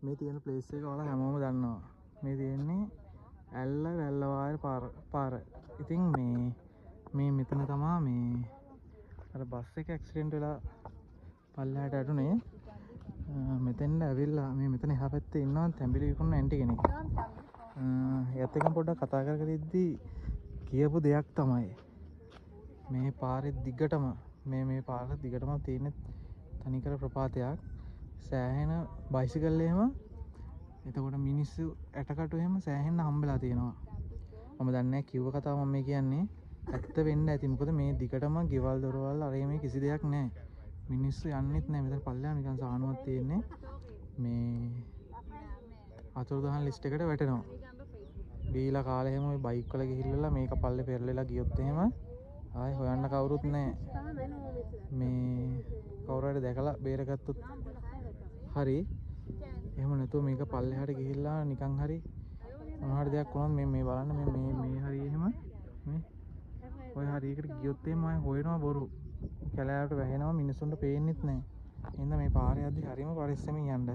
මේ තියෙන ප්ලේස් එක ඔයාලා හැමෝම දන්නවා. මේ තියෙන්නේ ඇල්ල වැල්ලවාය පාර. ඉතින් මේ මෙතන තමා මේ අර බස් එක ඇක්සිඩන්ට් වෙලා පල්ලෙහාට ඇදුනේ. මෙතෙන්ට ඇවිල්ලා මේ මෙතන එහා පැත්තේ ඉන්නවා තැඹිලි විකුණන ඇන්ටි කෙනෙක්. එයාත් එක්ක පොඩ්ඩක් කතා කර ඉද්දි කියපු දෙයක් තමයි මේ පාරේ දිගටම මේ පාර දිගටම තියෙන තනිකර ප්‍රපාතයක්. සෑහෙන බයිසිකල් එහෙම එතකොට මිනිස්සු ඇටකටු එහෙම සෑහෙන්න හම්බෙලා තියෙනවා. මම දන්නේ නැහැ කිව්ව කතාව මම මේ කියන්නේ ඇත්ත වෙන්න ඇති. මොකද මේ දිගටම ගෙවල් දොරවල් අර මේ කිසි දෙයක් නැහැ. මිනිස්සු යන්නෙත් නැහැ. මෙතන පල්ලෙහා නිකන් සානුවක් තියෙන්නේ. මේ අතුරුදහන් ලිස්ට් එකට වැටෙනවා. බීලා කාලේ එහෙම ওই බයික් වල ගිහිල්ලා මේක පල්ලේ පෙරලෙලා ගියොත් එහෙම ආයේ හොයන්න කවුරුත් නැහැ. මේ කවුරු හරි දැකලා බේරගත්තොත් හරි. එහෙම නැතුව මේක පල්ලෙහාට ගිහිල්ලා නිකන් හරි මොන හරි දෙයක් වුණොත් මේ බලන්න මේ හරි එහෙම මේ ඔය හරියකට ගියොත් එහෙම ආයේ හොයනවා බොරු. කැලෑවට වැහෙනවා මිනිස්සුන්ට පේන්නෙත් නැහැ. එහෙනම් මේ පාරේ යද්දි හරියම පරිස්සමින් යන්න.